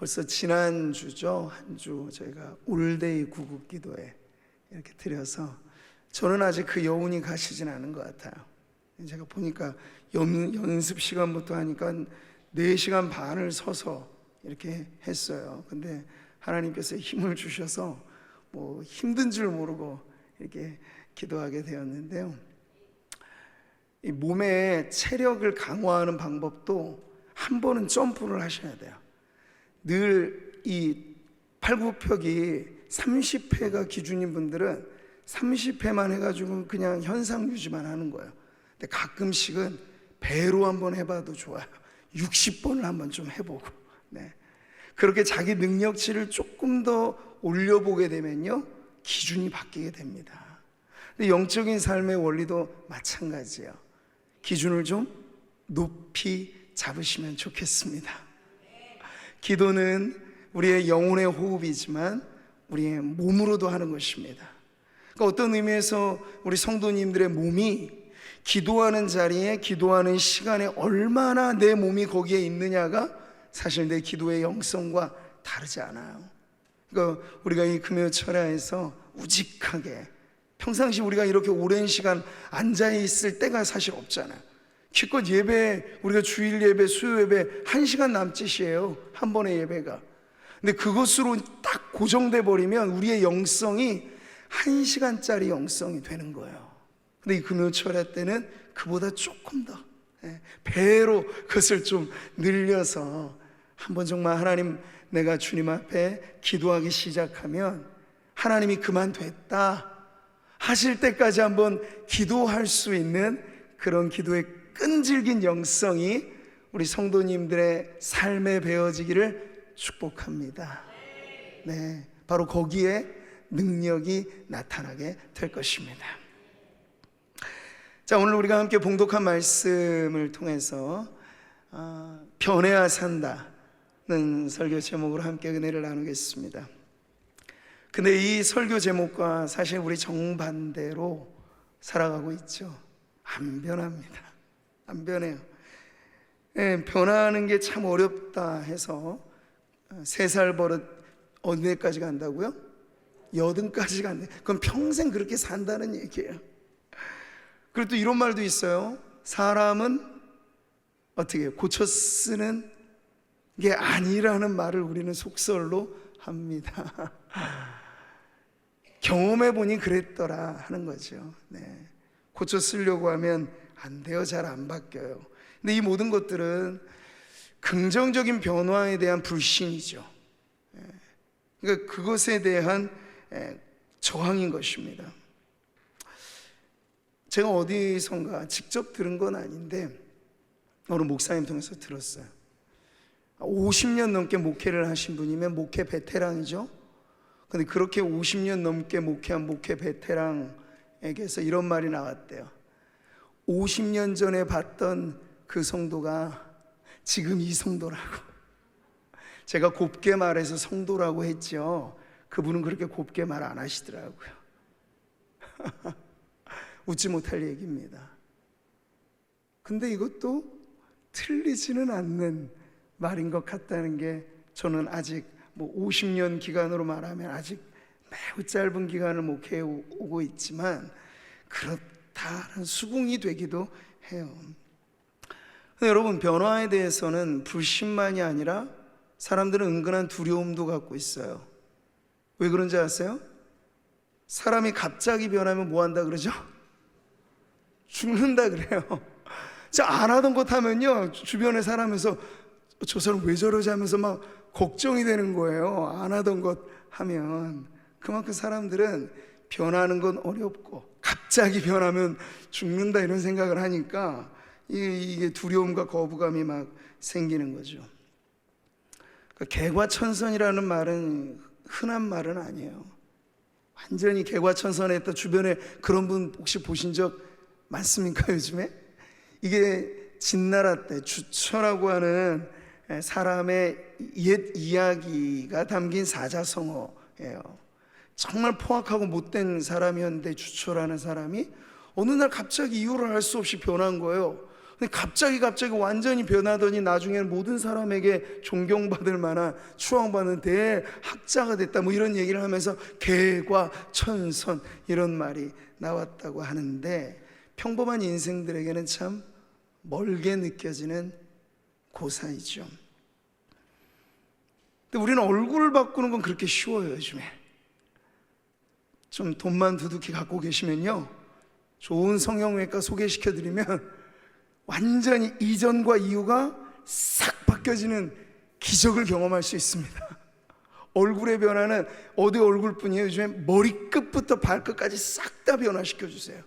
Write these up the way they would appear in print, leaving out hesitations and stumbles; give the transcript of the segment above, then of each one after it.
벌써 지난주죠. 한 주 저희가 올데이 구국기도회 이렇게 드려서 저는 아직 그 여운이 가시진 않은 것 같아요. 제가 보니까 연습 시간부터 하니까 4시간 반을 서서 이렇게 했어요. 근데 하나님께서 힘을 주셔서 뭐 힘든 줄 모르고 이렇게 기도하게 되었는데요. 이 몸의 체력을 강화하는 방법도 한 번은 점프를 하셔야 돼요. 늘 이 팔굽혀펴기 30회가 기준인 분들은 30회만 해가지고 그냥 현상 유지만 하는 거예요. 근데 가끔씩은 배로 한번 해봐도 좋아요. 60번을 한번 좀 해보고, 네. 그렇게 자기 능력치를 조금 더 올려보게 되면요, 기준이 바뀌게 됩니다. 근데 영적인 삶의 원리도 마찬가지예요. 기준을 좀 높이 잡으시면 좋겠습니다. 기도는 우리의 영혼의 호흡이지만 우리의 몸으로도 하는 것입니다. 그러니까 어떤 의미에서 우리 성도님들의 몸이 기도하는 자리에, 기도하는 시간에 얼마나 내 몸이 거기에 있느냐가 사실 내 기도의 영성과 다르지 않아요. 그러니까 우리가 이 금요철야에서 우직하게, 평상시 우리가 이렇게 오랜 시간 앉아있을 때가 사실 없잖아요. 기껏 예배, 우리가 주일 예배, 수요 예배 1시간 남짓이에요, 한 번의 예배가. 근데 그것으로 딱 고정돼 버리면 우리의 영성이 1시간짜리 영성이 되는 거예요. 근데 이 금요철야 때는 그보다 조금 더 배로 그것을 좀 늘려서 한번 정말 하나님, 내가 주님 앞에 기도하기 시작하면 하나님이 그만 됐다 하실 때까지 한번 기도할 수 있는 그런 기도의 끈질긴 영성이 우리 성도님들의 삶에 배어지기를 축복합니다. 네, 바로 거기에 능력이 나타나게 될 것입니다. 자, 오늘 우리가 함께 봉독한 말씀을 통해서 변해야 산다는 설교 제목으로 함께 은혜를 나누겠습니다. 근데 이 설교 제목과 사실 우리 정반대로 살아가고 있죠. 안 변합니다. 안 변해요. 변하는 게 참 어렵다 해서 3살 버릇 어디까지 간다고요? 80까지 간대. 그럼 평생 그렇게 산다는 얘기예요. 그리고 또 이런 말도 있어요. 사람은 어떻게 고쳐 쓰는 게 아니라는 말을 우리는 속설로 합니다. 경험해 보니 그랬더라 하는 거죠. 네. 고쳐 쓰려고 하면 안 돼요. 잘 안 바뀌어요. 근데 이 모든 것들은 긍정적인 변화에 대한 불신이죠. 그러니까 그것에 대한 저항인 것입니다. 제가 어디선가 직접 들은 건 아닌데 어느 목사님 통해서 들었어요. 50년 넘게 목회를 하신 분이면 목회 베테랑이죠. 근데 그렇게 50년 넘게 목회한 목회 베테랑에게서 이런 말이 나왔대요. 50년 전에 봤던 그 성도가 지금 이 성도라고. 제가 곱게 말해서 성도라고 했죠. 그분은 그렇게 곱게 말 안 하시더라고요. 웃지 못할 얘기입니다. 근데 이것도 틀리지는 않는 말인 것 같다는 게, 저는 아직 50년 기간으로 말하면 아직 매우 짧은 기간을 목회해 오고 있지만 그렇다는 수긍이 되기도 해요. 근데 여러분, 변화에 대해서는 불신만이 아니라 사람들은 은근한 두려움도 갖고 있어요. 왜 그런지 아세요? 사람이 갑자기 변하면 뭐 한다 그러죠? 죽는다 그래요. 자, 안 하던 것 하면요, 주변에 사람에서 저 사람 왜 저러지 하면서 막 걱정이 되는 거예요. 안 하던 것 하면. 그만큼 사람들은 변하는 건 어렵고 갑자기 변하면 죽는다 이런 생각을 하니까 이게 두려움과 거부감이 막 생기는 거죠. 개과천선이라는 말은 흔한 말은 아니에요. 완전히 개과천선했다. 주변에 그런 분 혹시 보신 적 많습니까, 요즘에? 이게 진나라 때 주처라고 하는 사람의 옛 이야기가 담긴 사자성어예요. 정말 포악하고 못된 사람이었는데 주처라는 사람이 어느 날 갑자기 이유를 알 수 없이 변한 거예요. 근데 갑자기 완전히 변하더니 나중에는 모든 사람에게 존경받을 만한 추앙받는 대학자가 됐다, 뭐 이런 얘기를 하면서 개과천선 이런 말이 나왔다고 하는데, 평범한 인생들에게는 참 멀게 느껴지는 고사이죠. 근데 우리는 얼굴을 바꾸는 건 그렇게 쉬워요. 요즘에 좀 돈만 두둑히 갖고 계시면요, 좋은 성형외과 소개시켜드리면 완전히 이전과 이후가 싹 바뀌어지는 기적을 경험할 수 있습니다. 얼굴의 변화는 어디 얼굴뿐이에요. 요즘에 머리끝부터 발끝까지 싹 다 변화시켜 주세요.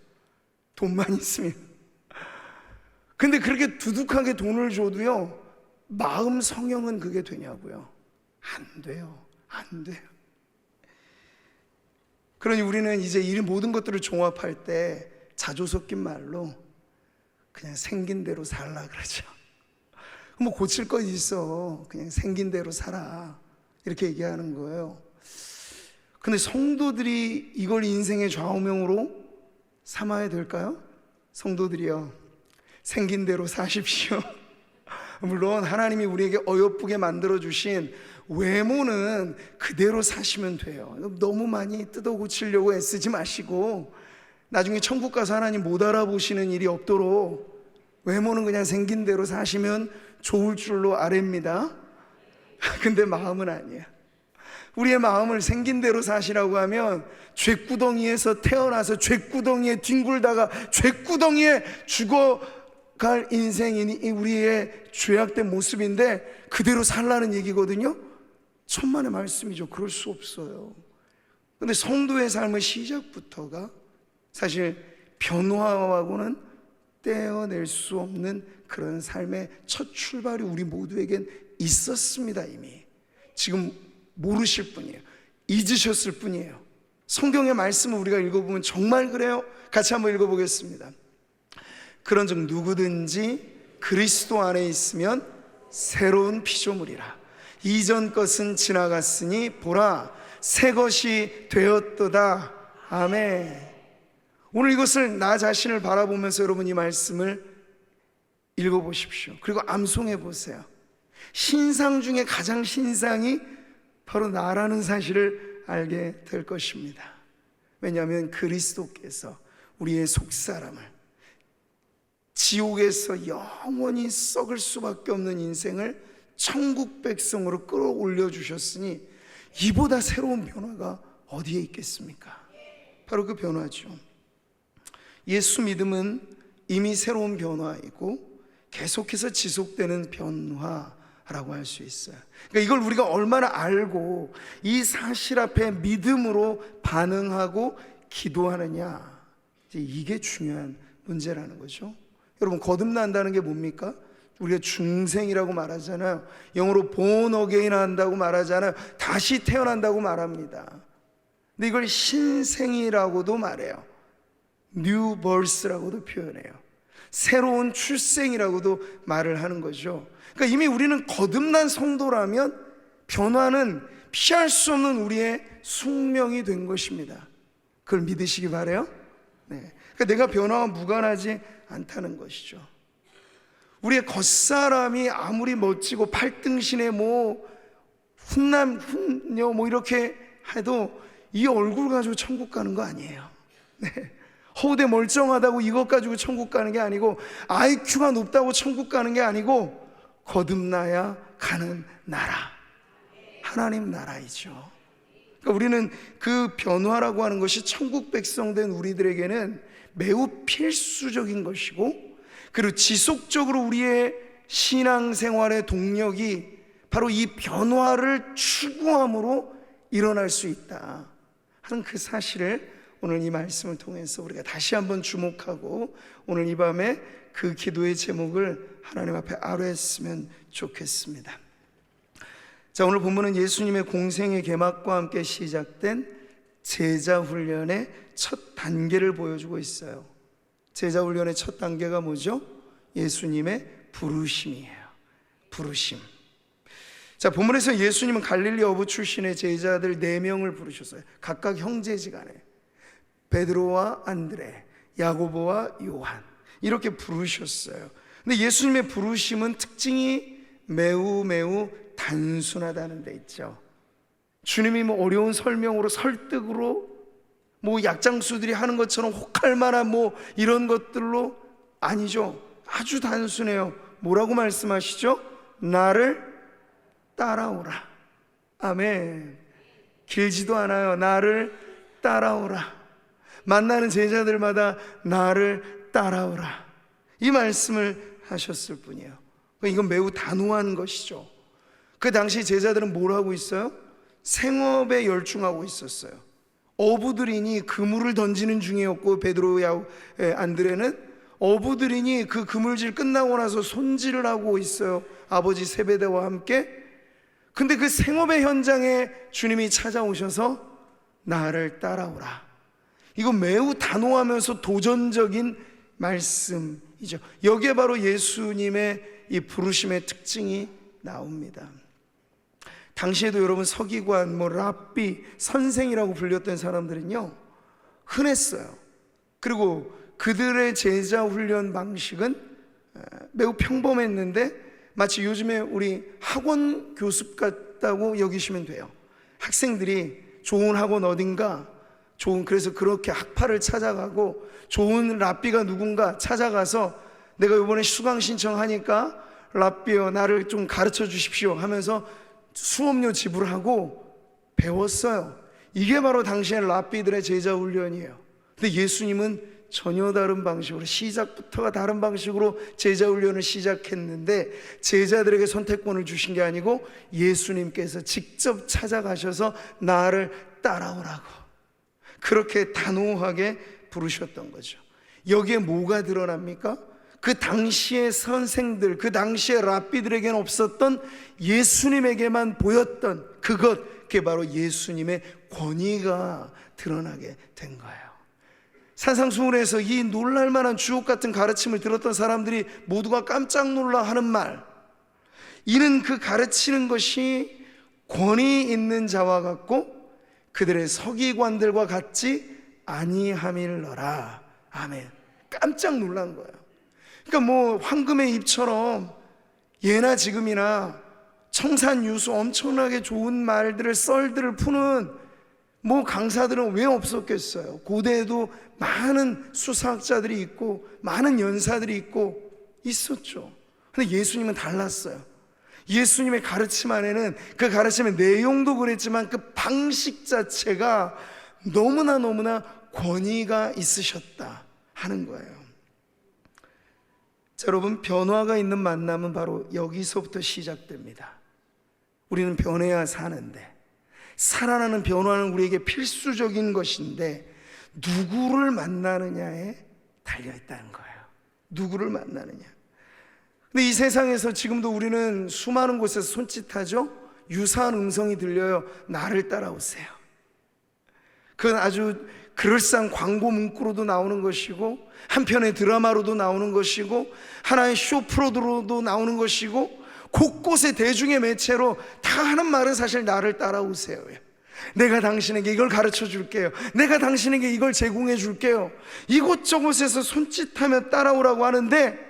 돈만 있으면. 근데 그렇게 두둑하게 돈을 줘도요, 마음 성형은 그게 되냐고요? 안 돼요. 안 돼요. 그러니 우리는 이제 이 모든 것들을 종합할 때 자조 섞인 말로 그냥 생긴 대로 살라 그러죠. 뭐 고칠 거 있어, 그냥 생긴 대로 살아, 이렇게 얘기하는 거예요. 근데 성도들이 이걸 인생의 좌우명으로 삼아야 될까요? 성도들이요, 생긴 대로 사십시오. 물론 하나님이 우리에게 어여쁘게 만들어주신 외모는 그대로 사시면 돼요. 너무 많이 뜯어 고치려고 애쓰지 마시고, 나중에 천국 가서 하나님 못 알아보시는 일이 없도록 외모는 그냥 생긴 대로 사시면 좋을 줄로 아뢰입니다. 근데 마음은 아니에요. 우리의 마음을 생긴 대로 사시라고 하면 죗구덩이에서 태어나서 죗구덩이에 뒹굴다가 죗구덩이에 죽어갈 인생이니 우리의 죄악된 모습인데 그대로 살라는 얘기거든요. 천만의 말씀이죠. 그럴 수 없어요. 근데 성도의 삶의 시작부터가 사실 변화하고는 떼어낼 수 없는 그런 삶의 첫 출발이 우리 모두에겐 있었습니다. 이미 지금 모르실 뿐이에요. 잊으셨을 뿐이에요. 성경의 말씀을 우리가 읽어보면 정말 그래요. 같이 한번 읽어보겠습니다. 그런즉 누구든지 그리스도 안에 있으면 새로운 피조물이라. 이전 것은 지나갔으니 보라 새 것이 되었도다. 아멘. 오늘 이것을 나 자신을 바라보면서 여러분 이 말씀을 읽어보십시오. 그리고 암송해 보세요. 신상 중에 가장 신상이 바로 나라는 사실을 알게 될 것입니다. 왜냐하면 그리스도께서 우리의 속사람을 지옥에서 영원히 썩을 수밖에 없는 인생을 천국 백성으로 끌어올려 주셨으니 이보다 새로운 변화가 어디에 있겠습니까? 바로 그 변화죠. 예수 믿음은 이미 새로운 변화이고 계속해서 지속되는 변화라고 할 수 있어요. 그러니까 이걸 우리가 얼마나 알고 이 사실 앞에 믿음으로 반응하고 기도하느냐, 이게 중요한 문제라는 거죠. 여러분, 거듭난다는 게 뭡니까? 우리가 중생이라고 말하잖아요. 영어로 born again 한다고 말하잖아요. 다시 태어난다고 말합니다. 근데 이걸 신생이라고도 말해요. new birth라고도 표현해요. 새로운 출생이라고도 말을 하는 거죠. 그러니까 이미 우리는 거듭난 성도라면 변화는 피할 수 없는 우리의 숙명이 된 것입니다. 그걸 믿으시기 바라요. 네. 그러니까 내가 변화와 무관하지 않다는 것이죠. 우리의 겉사람이 아무리 멋지고 팔등신에 뭐 훈녀 뭐 이렇게 해도 이 얼굴 가지고 천국 가는 거 아니에요. 네. 허우대 멀쩡하다고 이것 가지고 천국 가는 게 아니고, IQ가 높다고 천국 가는 게 아니고, 거듭나야 가는 나라, 하나님 나라이죠. 그러니까 우리는 그 변화라고 하는 것이 천국 백성 된 우리들에게는 매우 필수적인 것이고, 그리고 지속적으로 우리의 신앙생활의 동력이 바로 이 변화를 추구함으로 일어날 수 있다 하는 그 사실을 오늘 이 말씀을 통해서 우리가 다시 한번 주목하고, 오늘 이 밤에 그 기도의 제목을 하나님 앞에 아뢰었으면 좋겠습니다. 자, 오늘 본문은 예수님의 공생의 개막과 함께 시작된 제자 훈련의 첫 단계를 보여주고 있어요. 제자 훈련의 첫 단계가 뭐죠? 예수님의 부르심이에요. 부르심. 자, 본문에서 예수님은 갈릴리 어부 출신의 제자들 4명을 부르셨어요. 각각 형제지간에 베드로와 안드레, 야고보와 요한, 이렇게 부르셨어요. 근데 예수님의 부르심은 특징이 매우 단순하다는 데 있죠. 주님이 뭐 어려운 설명으로 설득으로 뭐 약장수들이 하는 것처럼 혹할 만한 뭐 이런 것들로 아니죠. 아주 단순해요. 뭐라고 말씀하시죠? 나를 따라오라. 아멘. 길지도 않아요. 나를 따라오라. 만나는 제자들마다 나를 따라오라, 이 말씀을 하셨을 뿐이에요. 이건 매우 단호한 것이죠. 그 당시 제자들은 뭘 하고 있어요? 생업에 열중하고 있었어요. 어부들이니 그물을 던지는 중이었고, 베드로와 안드레는 어부들이니 그 그물질 끝나고 나서 손질을 하고 있어요, 아버지 세베대와 함께. 근데 그 생업의 현장에 주님이 찾아오셔서 나를 따라오라. 이건 매우 단호하면서 도전적인 말씀이죠. 여기에 바로 예수님의 이 부르심의 특징이 나옵니다. 당시에도 여러분 서기관, 뭐 랍비, 선생이라고 불렸던 사람들은요 흔했어요. 그리고 그들의 제자 훈련 방식은 매우 평범했는데 마치 요즘에 우리 학원 교습 같다고 여기시면 돼요. 학생들이 좋은 학원 어딘가, 그래서 그렇게 학파를 찾아가고 좋은 랍비가 누군가 찾아가서 내가 이번에 수강 신청하니까 랍비요 나를 좀 가르쳐 주십시오 하면서 수업료 지불하고 배웠어요. 이게 바로 당시의 랍비들의 제자 훈련이에요. 근데 예수님은 전혀 다른 방식으로, 시작부터가 다른 방식으로 제자 훈련을 시작했는데, 제자들에게 선택권을 주신 게 아니고 예수님께서 직접 찾아가셔서 나를 따라오라고 그렇게 단호하게 부르셨던 거죠. 여기에 뭐가 드러납니까? 그 당시의 선생들, 그 당시의 랍비들에게는 없었던, 예수님에게만 보였던 그게 바로 예수님의 권위가 드러나게 된 거예요. 산상수훈에서 이 놀랄만한 주옥 같은 가르침을 들었던 사람들이 모두가 깜짝 놀라 하는 말, 이는 그 가르치는 것이 권위 있는 자와 같고 그들의 서기관들과 같지 아니함일러라. 아멘. 깜짝 놀란 거예요. 그러니까 뭐 황금의 잎처럼 예나 지금이나 청산유수 엄청나게 좋은 말들을, 썰들을 푸는 뭐 강사들은 왜 없었겠어요? 고대에도 많은 수사학자들이 있고 많은 연사들이 있고 있었죠. 근데 예수님은 달랐어요. 예수님의 가르침 안에는, 그 가르침의 내용도 그랬지만 그 방식 자체가 너무나 권위가 있으셨다 하는 거예요. 자, 여러분, 변화가 있는 만남은 바로 여기서부터 시작됩니다. 우리는 변해야 사는데, 살아나는 변화는 우리에게 필수적인 것인데 누구를 만나느냐에 달려있다는 거예요. 누구를 만나느냐. 근데 이 세상에서 지금도 우리는 수많은 곳에서 손짓하죠. 유사한 음성이 들려요. 나를 따라오세요. 그건 아주 그럴싸한 광고 문구로도 나오는 것이고, 한편의 드라마로도 나오는 것이고, 하나의 쇼프로도 나오는 것이고, 곳곳의 대중의 매체로 다 하는 말은 사실 나를 따라오세요. 내가 당신에게 이걸 가르쳐 줄게요. 내가 당신에게 이걸 제공해 줄게요. 이곳저곳에서 손짓하며 따라오라고 하는데,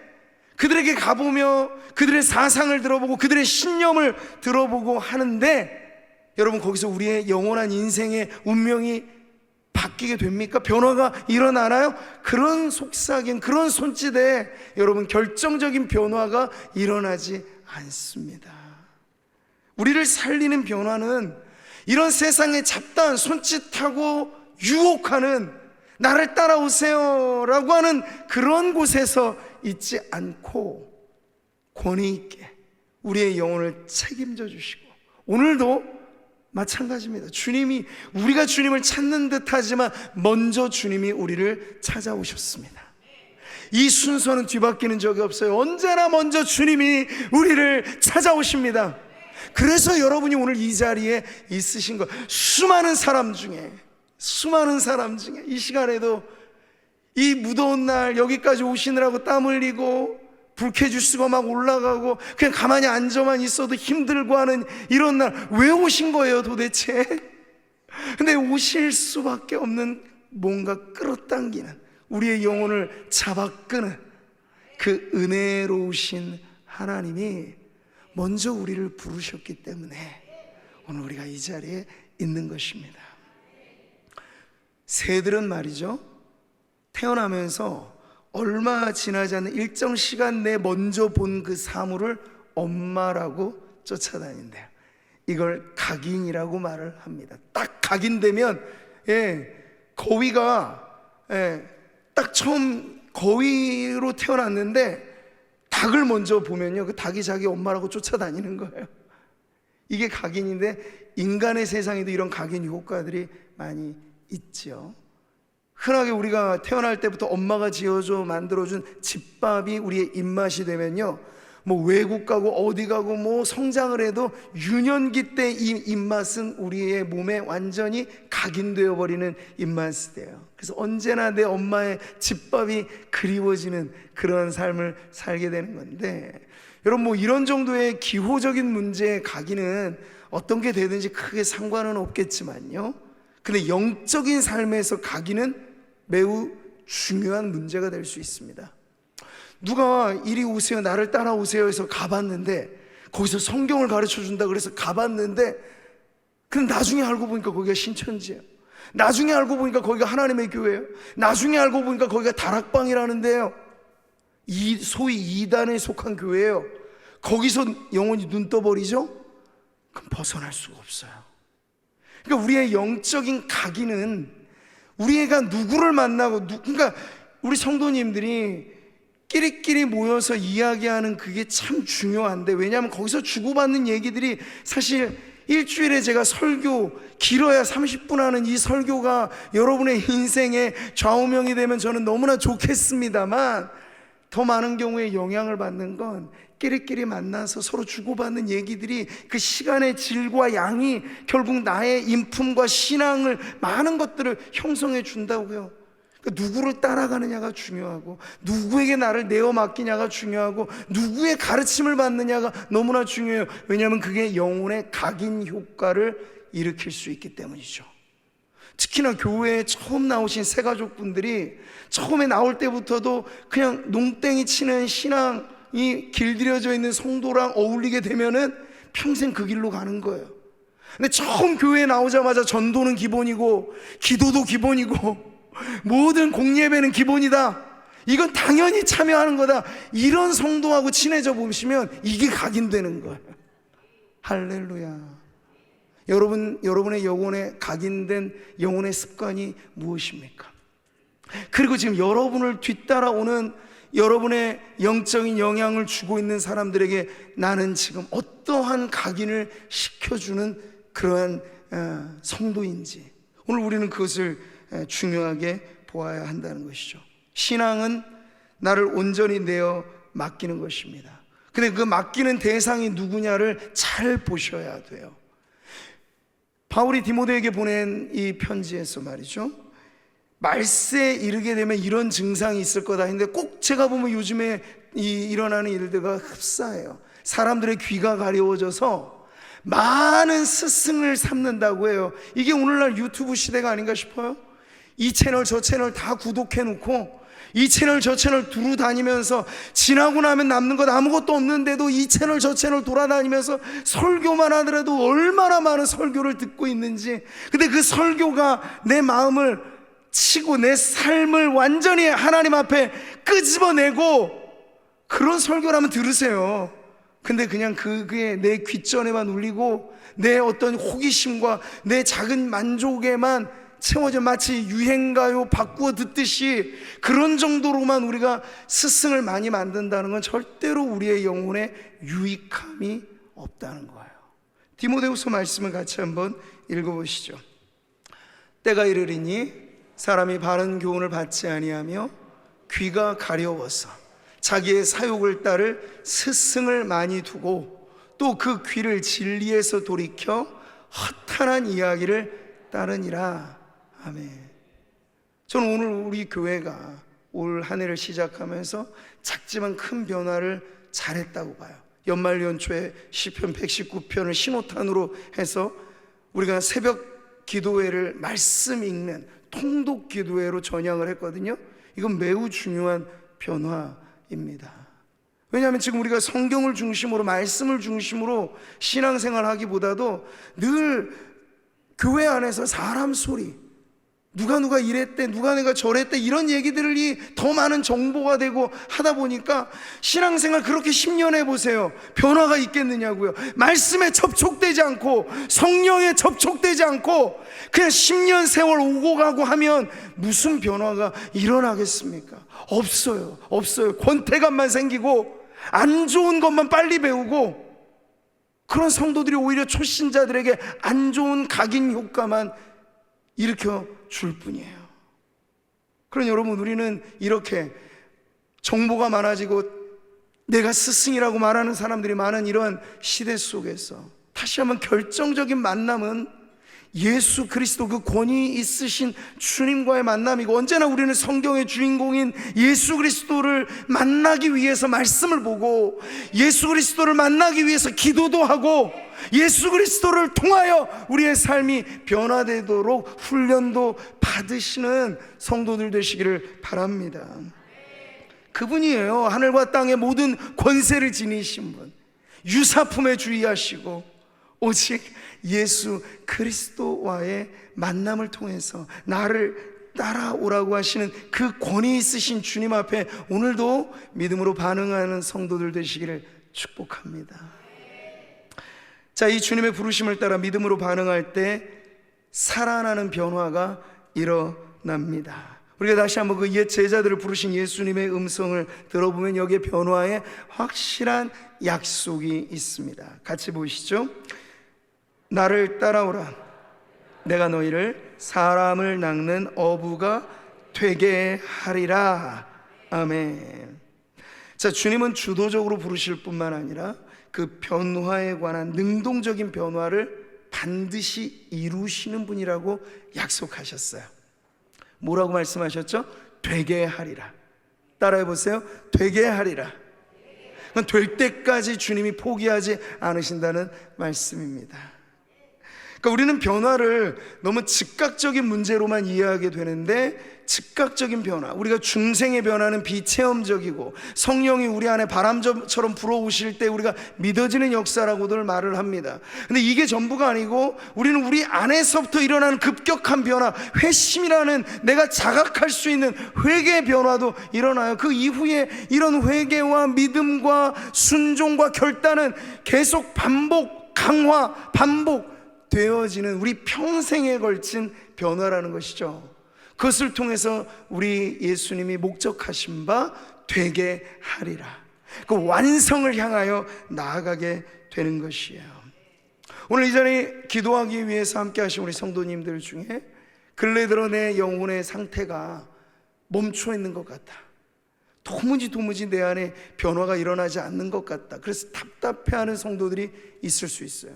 그들에게 가보며 그들의 사상을 들어보고 그들의 신념을 들어보고 하는데, 여러분, 거기서 우리의 영원한 인생의 운명이 바뀌게 됩니까? 변화가 일어나나요? 그런 속삭임, 그런 손짓에 여러분 결정적인 변화가 일어나지 않습니다. 우리를 살리는 변화는 이런 세상에 잡다한 손짓하고 유혹하는 나를 따라오세요 라고 하는 그런 곳에서 있지 않고, 권위 있게 우리의 영혼을 책임져 주시고, 오늘도 마찬가지입니다. 우리가 주님을 찾는 듯 하지만 먼저 주님이 우리를 찾아오셨습니다. 이 순서는 뒤바뀌는 적이 없어요. 언제나 먼저 주님이 우리를 찾아오십니다. 그래서 여러분이 오늘 이 자리에 있으신 것, 수많은 사람 중에 이 시간에도 이 무더운 날 여기까지 오시느라고 땀 흘리고 불쾌지수가 막 올라가고 그냥 가만히 앉아만 있어도 힘들고 하는 이런 날, 왜 오신 거예요 도대체? 근데 오실 수밖에 없는 뭔가 끌어당기는, 우리의 영혼을 잡아 끄는 그 은혜로우신 하나님이 먼저 우리를 부르셨기 때문에 오늘 우리가 이 자리에 있는 것입니다. 새들은 말이죠, 태어나면서 얼마 지나지 않는 일정 시간 내에 먼저 본 그 사물을 엄마라고 쫓아다닌대요. 이걸 각인이라고 말을 합니다. 딱 각인되면, 거위가, 딱 처음 거위로 태어났는데 닭을 먼저 보면요, 그 닭이 자기 엄마라고 쫓아다니는 거예요. 이게 각인인데, 인간의 세상에도 이런 각인 효과들이 많이 있죠. 흔하게 우리가 태어날 때부터 엄마가 지어줘 만들어준 집밥이 우리의 입맛이 되면요, 뭐 외국 가고 어디 가고 뭐 성장을 해도 유년기 때 이 입맛은 우리의 몸에 완전히 각인되어 버리는 입맛이 돼요. 그래서 언제나 내 엄마의 집밥이 그리워지는 그런 삶을 살게 되는 건데, 여러분, 뭐 이런 정도의 기호적인 문제의 각인은 어떤 게 되든지 크게 상관은 없겠지만요, 근데 영적인 삶에서 각인은 매우 중요한 문제가 될 수 있습니다. 누가 이리 오세요, 나를 따라오세요 해서 가봤는데, 거기서 성경을 가르쳐 준다 그래서 가봤는데, 근데 나중에 알고 보니까 거기가 신천지예요. 나중에 알고 보니까 거기가 하나님의 교회예요. 나중에 알고 보니까 거기가 다락방이라는 데요, 소위 이단에 속한 교회예요. 거기서 영원히 눈 떠버리죠? 그럼 벗어날 수가 없어요. 그러니까 우리의 영적인 각인은 우리가 누구를 만나고, 그러니까 우리 성도님들이 끼리끼리 모여서 이야기하는 그게 참 중요한데, 왜냐하면 거기서 주고받는 얘기들이 사실 일주일에 제가 설교 길어야 30분 하는 이 설교가 여러분의 인생에 좌우명이 되면 저는 너무나 좋겠습니다만, 더 많은 경우에 영향을 받는 건 끼리끼리 만나서 서로 주고받는 얘기들이 그 시간의 질과 양이 결국 나의 인품과 신앙을, 많은 것들을 형성해 준다고요. 그러니까 누구를 따라가느냐가 중요하고, 누구에게 나를 내어 맡기냐가 중요하고, 누구의 가르침을 받느냐가 너무나 중요해요. 왜냐하면 그게 영혼의 각인 효과를 일으킬 수 있기 때문이죠. 특히나 교회에 처음 나오신 새가족분들이 처음에 나올 때부터도 그냥 농땡이 치는 신앙이 길들여져 있는 성도랑 어울리게 되면은 평생 그 길로 가는 거예요. 근데 처음 교회에 나오자마자 전도는 기본이고 기도도 기본이고 모든 공예배는 기본이다, 이건 당연히 참여하는 거다, 이런 성도하고 친해져 보시면 이게 각인되는 거예요. 할렐루야. 여러분의 영혼에 각인된 영혼의 습관이 무엇입니까? 그리고 지금 여러분을 뒤따라오는, 여러분의 영적인 영향을 주고 있는 사람들에게 나는 지금 어떠한 각인을 시켜주는 그러한 성도인지, 오늘 우리는 그것을 중요하게 보아야 한다는 것이죠. 신앙은 나를 온전히 내어 맡기는 것입니다. 근데 그 맡기는 대상이 누구냐를 잘 보셔야 돼요. 바울이 디모데에게 보낸 이 편지에서 말이죠, 말세에 이르게 되면 이런 증상이 있을 거다 했는데, 꼭 제가 보면 요즘에 일어나는 일들과 흡사해요. 사람들의 귀가 가려워져서 많은 스승을 삼는다고 해요. 이게 오늘날 유튜브 시대가 아닌가 싶어요. 이 채널 저 채널 다 구독해 놓고 이 채널 저 채널 두루 다니면서 지나고 나면 남는 것 아무것도 없는데도 이 채널 저 채널 돌아다니면서 설교만 하더라도 얼마나 많은 설교를 듣고 있는지, 근데 그 설교가 내 마음을 치고 내 삶을 완전히 하나님 앞에 끄집어내고, 그런 설교라면 들으세요. 근데 그냥 그게 내 귓전에만 울리고 내 어떤 호기심과 내 작은 만족에만 채워져, 마치 유행가요 바꾸어 듣듯이 그런 정도로만 우리가 스승을 많이 만든다는 건 절대로 우리의 영혼에 유익함이 없다는 거예요. 디모데후서 말씀을 같이 한번 읽어보시죠. 때가 이르리니 사람이 바른 교훈을 받지 아니하며 귀가 가려워서 자기의 사욕을 따를 스승을 많이 두고, 또 그 귀를 진리에서 돌이켜 허탄한 이야기를 따르니라. 아멘. 저는 오늘 우리 교회가 올 한 해를 시작하면서 작지만 큰 변화를 잘했다고 봐요. 연말 연초에 시편 119편을 신호탄으로 해서 우리가 새벽 기도회를 말씀 읽는 통독 기도회로 전향을 했거든요. 이건 매우 중요한 변화입니다. 왜냐하면 지금 우리가 성경을 중심으로, 말씀을 중심으로 신앙생활 하기보다도 늘 교회 안에서 사람 소리, 누가 이랬대, 누가 내가 저랬대, 이런 얘기들이 더 많은 정보가 되고 하다 보니까 신앙생활 그렇게 10년 해보세요. 변화가 있겠느냐고요. 말씀에 접촉되지 않고 성령에 접촉되지 않고 그냥 10년 세월 오고 가고 하면 무슨 변화가 일어나겠습니까? 없어요. 권태감만 생기고 안 좋은 것만 빨리 배우고, 그런 성도들이 오히려 초신자들에게 안 좋은 각인 효과만 일으켜 줄 뿐이에요. 그러니 여러분, 우리는 이렇게 정보가 많아지고 내가 스승이라고 말하는 사람들이 많은 이런 시대 속에서 다시 한번 결정적인 만남은 예수 그리스도, 그 권위 있으신 주님과의 만남이고, 언제나 우리는 성경의 주인공인 예수 그리스도를 만나기 위해서 말씀을 보고, 예수 그리스도를 만나기 위해서 기도도 하고, 예수 그리스도를 통하여 우리의 삶이 변화되도록 훈련도 받으시는 성도들 되시기를 바랍니다. 그분이에요. 하늘과 땅의 모든 권세를 지니신 분, 유사품에 주의하시고 오직 예수 그리스도와의 만남을 통해서 나를 따라오라고 하시는 그 권위 있으신 주님 앞에 오늘도 믿음으로 반응하는 성도들 되시기를 축복합니다. 자, 이 주님의 부르심을 따라 믿음으로 반응할 때 살아나는 변화가 일어납니다. 우리가 다시 한번 그 옛 제자들을 부르신 예수님의 음성을 들어보면 여기에 변화의 확실한 약속이 있습니다. 같이 보시죠. 나를 따라오라. 내가 너희를 사람을 낚는 어부가 되게 하리라. 아멘. 자, 주님은 주도적으로 부르실 뿐만 아니라 그 변화에 관한 능동적인 변화를 반드시 이루시는 분이라고 약속하셨어요. 뭐라고 말씀하셨죠? 되게 하리라. 따라해 보세요. 되게 하리라. 될 때까지 주님이 포기하지 않으신다는 말씀입니다. 그러니까 우리는 변화를 너무 즉각적인 문제로만 이해하게 되는데, 즉각적인 변화, 우리가 중생의 변화는 비체험적이고 성령이 우리 안에 바람처럼 불어오실 때 우리가 믿어지는 역사라고들 말을 합니다. 근데 이게 전부가 아니고 우리는 우리 안에서부터 일어나는 급격한 변화, 회심이라는 내가 자각할 수 있는 회개의 변화도 일어나요. 그 이후에 이런 회개와 믿음과 순종과 결단은 계속 반복, 강화, 반복 되어지는 우리 평생에 걸친 변화라는 것이죠. 그것을 통해서 우리 예수님이 목적하신 바 되게 하리라, 그 완성을 향하여 나아가게 되는 것이에요. 오늘 이 자리에 기도하기 위해서 함께 하신 우리 성도님들 중에 근래 들어 내 영혼의 상태가 멈춰 있는 것 같다, 도무지 내 안에 변화가 일어나지 않는 것 같다, 그래서 답답해하는 성도들이 있을 수 있어요.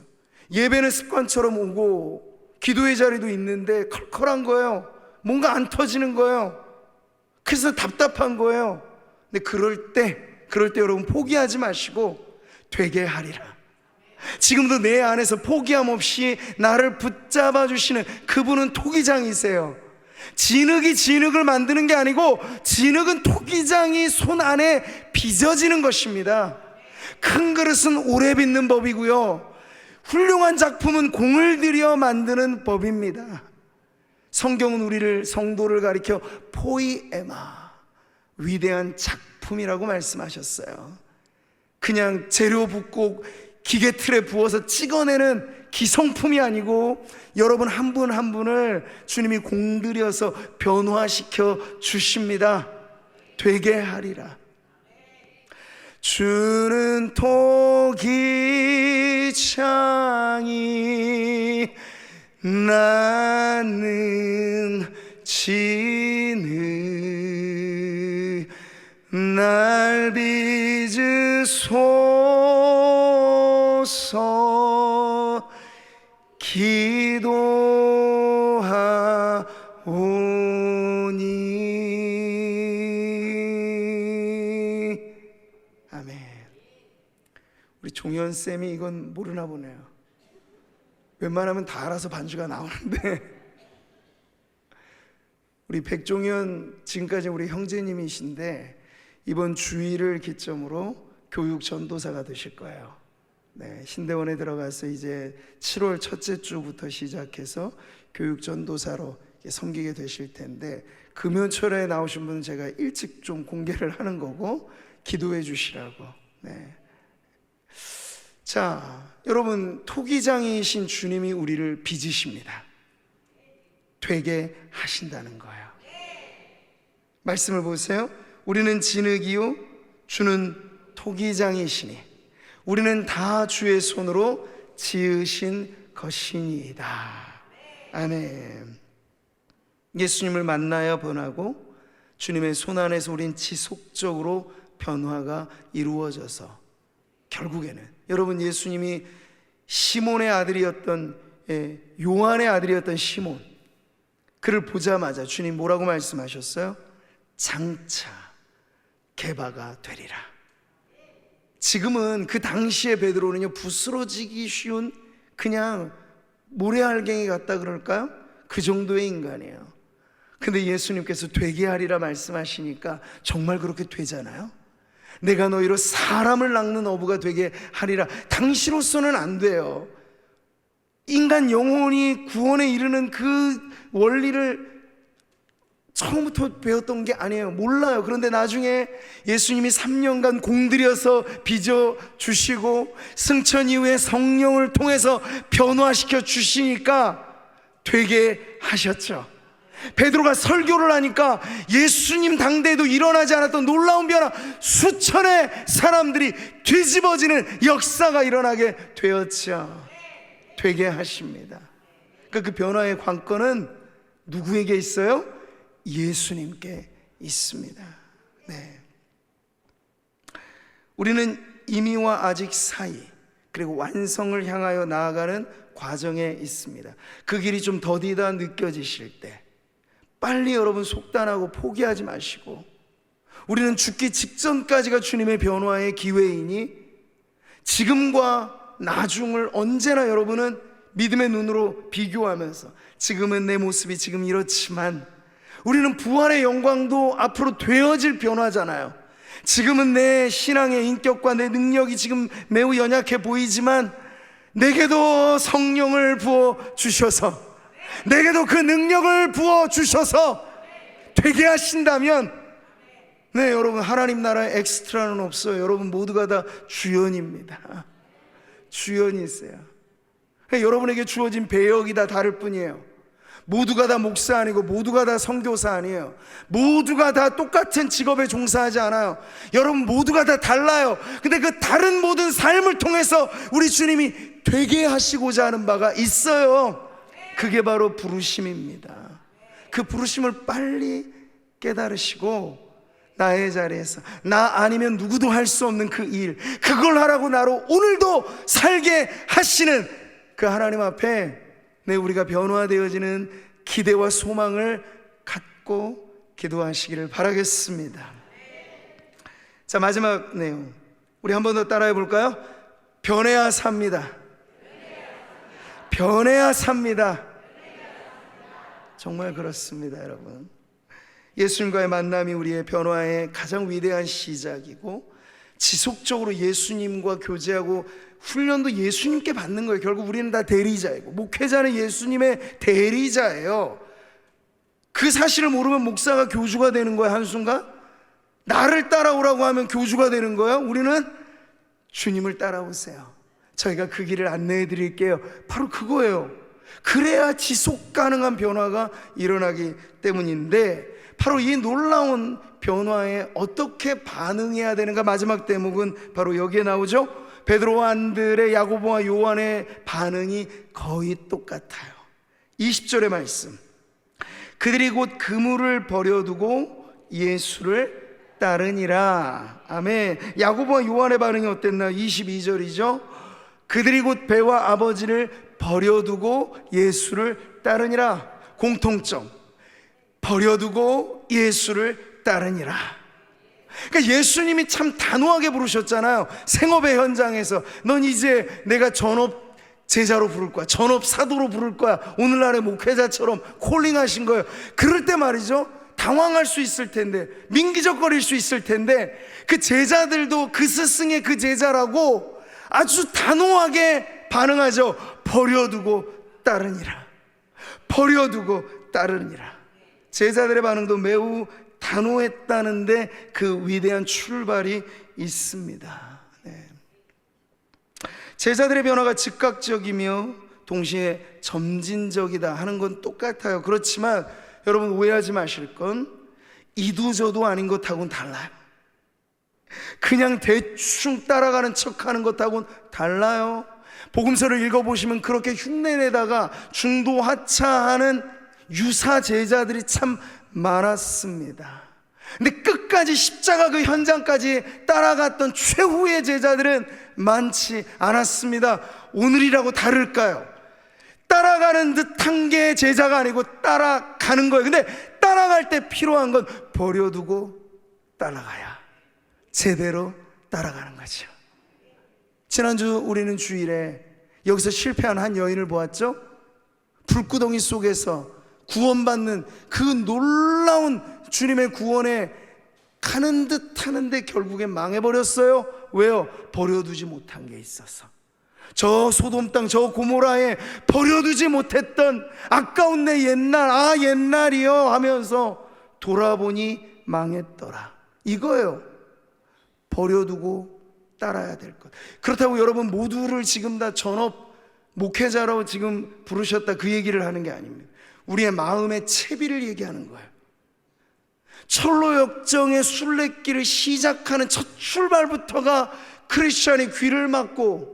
예배는 습관처럼 오고 기도의 자리도 있는데 컬컬한 거예요. 뭔가 안 터지는 거예요. 그래서 답답한 거예요. 근데 그럴 때 여러분 포기하지 마시고 되게 하리라. 지금도 내 안에서 포기함 없이 나를 붙잡아 주시는 그분은 토기장이세요. 진흙이 진흙을 만드는 게 아니고 진흙은 토기장이 손 안에 빚어지는 것입니다. 큰 그릇은 오래 빚는 법이고요, 훌륭한 작품은 공을 들여 만드는 법입니다. 성경은 우리를, 성도를 가리켜 포이에마, 위대한 작품이라고 말씀하셨어요. 그냥 재료 붓고 기계 틀에 부어서 찍어내는 기성품이 아니고 여러분 한 분 한 분을 주님이 공들여서 변화시켜 주십니다. 되게 하리라. 주는 토기장이 나는 진흙, 날 빚으소서 기도하오니. 아멘. 우리 종현쌤이 이건 모르나 보네요. 웬만하면 다 알아서 반주가 나오는데 우리 백종현 지금까지 우리 형제님이신데 이번 주일을 기점으로 교육 전도사가 되실 거예요. 네, 신대원에 들어가서 이제 7월 첫째 주부터 시작해서 교육 전도사로 섬기게 되실 텐데, 금요철에 나오신 분은 제가 일찍 좀 공개를 하는 거고 기도해 주시라고. 네. 자, 여러분, 토기장이신 주님이 우리를 빚으십니다. 되게 하신다는 거예요. 말씀을 보세요. 우리는 진흙이요 주는 토기장이시니 우리는 다 주의 손으로 지으신 것이니이다. 아멘. 예수님을 만나야 변하고 주님의 손 안에서 우린 지속적으로 변화가 이루어져서 결국에는, 여러분, 예수님이 시몬의 아들이었던, 요한의 아들이었던 시몬, 그를 보자마자 주님 뭐라고 말씀하셨어요? 장차 개바가 되리라. 지금은 그 당시의 베드로는요, 부스러지기 쉬운 그냥 모래알갱이 같다 그럴까요? 그 정도의 인간이에요. 근데 예수님께서 되게 하리라 말씀하시니까 정말 그렇게 되잖아요. 내가 너희로 사람을 낚는 어부가 되게 하리라. 당시로서는 안 돼요. 인간 영혼이 구원에 이르는 그 원리를 처음부터 배웠던 게 아니에요. 몰라요. 그런데 나중에 예수님이 3년간 공들여서 빚어주시고 승천 이후에 성령을 통해서 변화시켜 주시니까 되게 하셨죠. 베드로가 설교를 하니까 예수님 당대에도 일어나지 않았던 놀라운 변화, 수천의 사람들이 뒤집어지는 역사가 일어나게 되었죠. 되게 하십니다. 그러니까 그 변화의 관건은 누구에게 있어요? 예수님께 있습니다. 네. 우리는 이미와 아직 사이, 그리고 완성을 향하여 나아가는 과정에 있습니다. 그 길이 좀 더디다 느껴지실 때 빨리 여러분 속단하고 포기하지 마시고, 우리는 죽기 직전까지가 주님의 변화의 기회이니 지금과 나중을 언제나 여러분은 믿음의 눈으로 비교하면서, 지금은 내 모습이 지금 이렇지만 우리는 부활의 영광도 앞으로 되어질 변화잖아요. 지금은 내 신앙의 인격과 내 능력이 지금 매우 연약해 보이지만 내게도 성령을 부어 주셔서, 내게도 그 능력을 부어 주셔서 되게 하신다면, 네, 여러분, 하나님 나라에 엑스트라는 없어요. 여러분 모두가 다 주연입니다. 주연이세요. 여러분에게 주어진 배역이 다 다를 뿐이에요. 모두가 다 목사 아니고 모두가 다 선교사 아니에요. 모두가 다 똑같은 직업에 종사하지 않아요. 여러분 모두가 다 달라요. 근데 그 다른 모든 삶을 통해서 우리 주님이 되게 하시고자 하는 바가 있어요. 그게 바로 부르심입니다. 그 부르심을 빨리 깨달으시고 나의 자리에서 나 아니면 누구도 할 수 없는 그 일, 그걸 하라고 나로 오늘도 살게 하시는 그 하나님 앞에 우리가 변화되어지는 기대와 소망을 갖고 기도하시기를 바라겠습니다. 자, 마지막 내용 우리 한 번 더 따라해 볼까요? 변해야 삽니다. 변해야 삽니다. 정말 그렇습니다, 여러분. 예수님과의 만남이 우리의 변화의 가장 위대한 시작이고, 지속적으로 예수님과 교제하고 훈련도 예수님께 받는 거예요. 결국 우리는 다 대리자이고, 목회자는 예수님의 대리자예요. 그 사실을 모르면 목사가 교주가 되는 거야. 한순간 나를 따라오라고 하면 교주가 되는 거예요. 우리는 주님을 따라오세요. 저희가 그 길을 안내해 드릴게요. 바로 그거예요. 그래야 지속 가능한 변화가 일어나기 때문인데, 바로 이 놀라운 변화에 어떻게 반응해야 되는가, 마지막 대목은 바로 여기에 나오죠. 베드로와 안드레, 야고보와 요한의 반응이 거의 똑같아요. 20절의 말씀, 그들이 곧 그물을 버려두고 예수를 따르니라. 아멘. 야고보와 요한의 반응이 어땠나요? 22절이죠. 그들이 곧 배와 아버지를 버려두고 예수를 따르니라. 공통점, 버려두고 예수를 따르니라. 그러니까 예수님이 참 단호하게 부르셨잖아요. 생업의 현장에서 넌 이제 내가 전업 제자로 부를 거야, 전업 사도로 부를 거야, 오늘날의 목회자처럼 콜링하신 거예요. 그럴 때 말이죠, 당황할 수 있을 텐데, 민기적거릴 수 있을 텐데, 그 제자들도 그 스승의 그 제자라고 아주 단호하게 반응하죠. 버려두고 따르니라. 버려두고 따르니라. 제자들의 반응도 매우 단호했다는데 그 위대한 출발이 있습니다. 네. 제자들의 변화가 즉각적이며 동시에 점진적이다 하는 건 똑같아요. 그렇지만 여러분 오해하지 마실 건 이도저도 아닌 것하고는 달라요. 그냥 대충 따라가는 척하는 것하고는 달라요. 복음서를 읽어보시면 그렇게 흉내내다가 중도하차하는 유사 제자들이 참 많았습니다. 근데 끝까지 십자가 그 현장까지 따라갔던 최후의 제자들은 많지 않았습니다. 오늘이라고 다를까요? 따라가는 듯한 게 제자가 아니고 따라가는 거예요. 근데 따라갈 때 필요한 건 버려두고 따라가야 제대로 따라가는 거죠. 지난주 우리는 주일에 여기서 실패한 한 여인을 보았죠. 불구덩이 속에서 구원받는 그 놀라운 주님의 구원에 가는 듯 하는데 결국엔 망해버렸어요. 왜요? 버려두지 못한 게 있어서. 저 소돔 땅, 저 고모라에 버려두지 못했던 아까운 내 옛날, 옛날이요 하면서 돌아보니 망했더라. 이거예요. 버려두고 따라야 될 것. 그렇다고 여러분 모두를 지금 다 전업 목회자라고 지금 부르셨다 그 얘기를 하는 게 아닙니다. 우리의 마음의 채비를 얘기하는 거예요. 철로 역정의 순례길을 시작하는 첫 출발부터가 크리스천의 귀를 막고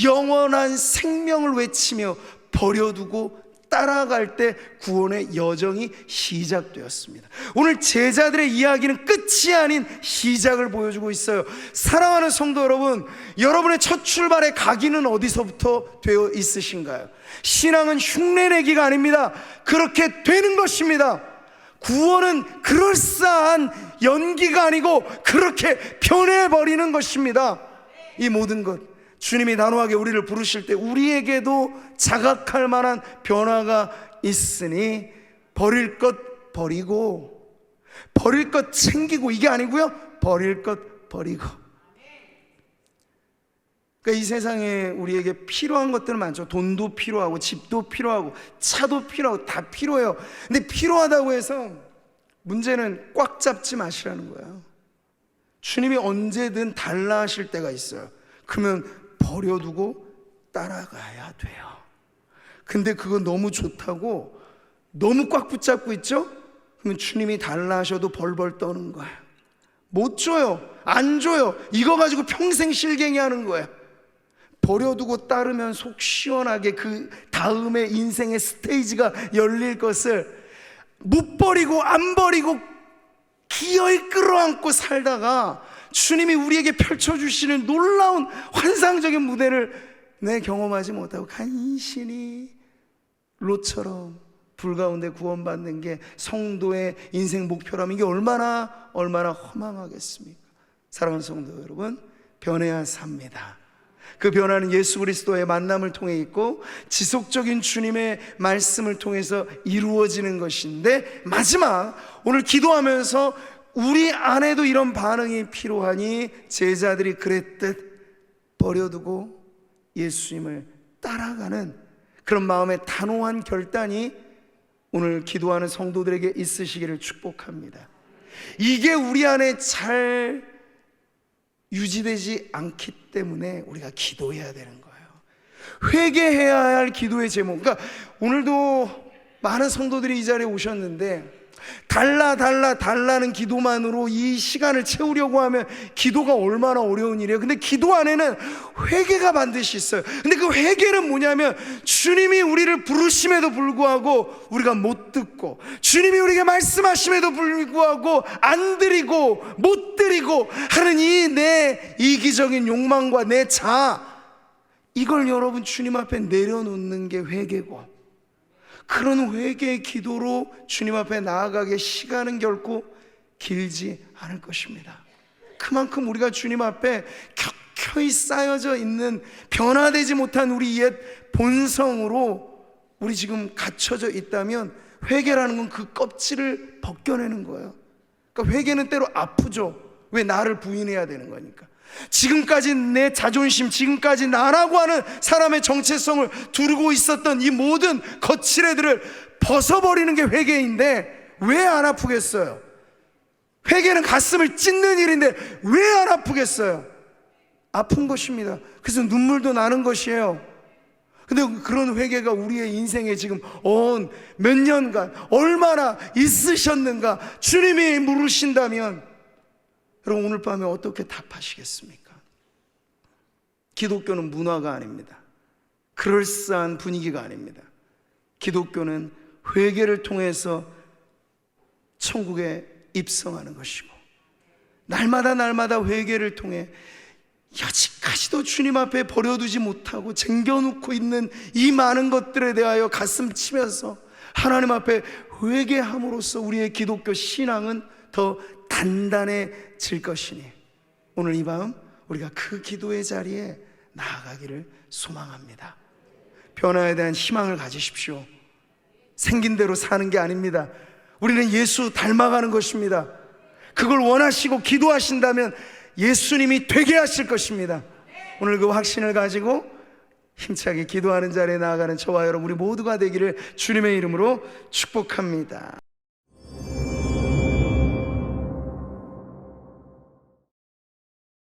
영원한 생명을 외치며 버려두고 따라갈 때 구원의 여정이 시작되었습니다. 오늘 제자들의 이야기는 끝이 아닌 시작을 보여주고 있어요. 사랑하는 성도 여러분, 여러분의 첫 출발의 각인은 어디서부터 되어 있으신가요? 신앙은 흉내내기가 아닙니다. 그렇게 되는 것입니다. 구원은 그럴싸한 연기가 아니고 그렇게 변해버리는 것입니다. 이 모든 것, 주님이 단호하게 우리를 부르실 때 우리에게도 자각할 만한 변화가 있으니 버릴 것 버리고, 버릴 것 챙기고, 이게 아니고요, 버릴 것 버리고. 그러니까 이 세상에 우리에게 필요한 것들은 많죠. 돈도 필요하고 집도 필요하고 차도 필요하고 다 필요해요. 근데 필요하다고 해서 문제는 꽉 잡지 마시라는 거예요. 주님이 언제든 달라 하실 때가 있어요. 그러면 버려두고 따라가야 돼요. 근데 그거 너무 좋다고 너무 꽉 붙잡고 있죠? 그러면 주님이 달라 하셔도 벌벌 떠는 거예요. 못 줘요. 안 줘요. 이거 가지고 평생 실갱이 하는 거예요. 버려두고 따르면 속 시원하게 그 다음에 인생의 스테이지가 열릴 것을 못 버리고 안 버리고 기어이 끌어안고 살다가 주님이 우리에게 펼쳐주시는 놀라운 환상적인 무대를 경험하지 못하고 간신히 롯처럼 불 가운데 구원받는 게 성도의 인생 목표라면 이게 얼마나 허망하겠습니까? 사랑하는 성도 여러분, 변해야 삽니다. 그 변화는 예수 그리스도의 만남을 통해 있고 지속적인 주님의 말씀을 통해서 이루어지는 것인데, 마지막 오늘 기도하면서 우리 안에도 이런 반응이 필요하니 제자들이 그랬듯 버려두고 예수님을 따라가는 그런 마음의 단호한 결단이 오늘 기도하는 성도들에게 있으시기를 축복합니다. 이게 우리 안에 잘 유지되지 않기 때문에 우리가 기도해야 되는 거예요. 회개해야 할 기도의 제목. 그러니까 오늘도 많은 성도들이 이 자리에 오셨는데 달라는 기도만으로 이 시간을 채우려고 하면 기도가 얼마나 어려운 일이에요. 근데 기도 안에는 회개가 반드시 있어요. 근데 그 회개는 뭐냐면 주님이 우리를 부르심에도 불구하고 우리가 못 듣고, 주님이 우리에게 말씀하심에도 불구하고 안 드리고 못 드리고 하는 이 내 이기적인 욕망과 내 자아, 이걸 여러분 주님 앞에 내려놓는 게 회개고, 그런 회개의 기도로 주님 앞에 나아가게 시간은 결코 길지 않을 것입니다. 그만큼 우리가 주님 앞에 켜켜이 쌓여져 있는 변화되지 못한 우리 옛 본성으로 우리 지금 갇혀져 있다면 회개라는 건 그 껍질을 벗겨내는 거예요. 그러니까 회개는 때로 아프죠. 왜? 나를 부인해야 되는 거니까. 지금까지 내 자존심, 지금까지 나라고 하는 사람의 정체성을 두르고 있었던 이 모든 거칠애들을 벗어버리는 게 회개인데 왜 안 아프겠어요? 회개는 가슴을 찢는 일인데 왜 안 아프겠어요? 아픈 것입니다. 그래서 눈물도 나는 것이에요. 근데 그런 회개가 우리의 인생에 지금 몇 년간 얼마나 있으셨는가 주님이 물으신다면 여러분 오늘 밤에 어떻게 답하시겠습니까? 기독교는 문화가 아닙니다. 그럴싸한 분위기가 아닙니다. 기독교는 회개를 통해서 천국에 입성하는 것이고 날마다 회개를 통해 여지까지도 주님 앞에 버려두지 못하고 쟁겨놓고 있는 이 많은 것들에 대하여 가슴 치면서 하나님 앞에 회개함으로써 우리의 기독교 신앙은 더 단단해질 것이니 오늘 이 밤 우리가 그 기도의 자리에 나아가기를 소망합니다. 변화에 대한 희망을 가지십시오. 생긴 대로 사는 게 아닙니다. 우리는 예수 닮아가는 것입니다. 그걸 원하시고 기도하신다면 예수님이 되게 하실 것입니다. 오늘 그 확신을 가지고 힘차게 기도하는 자리에 나아가는 저와 여러분 우리 모두가 되기를 주님의 이름으로 축복합니다.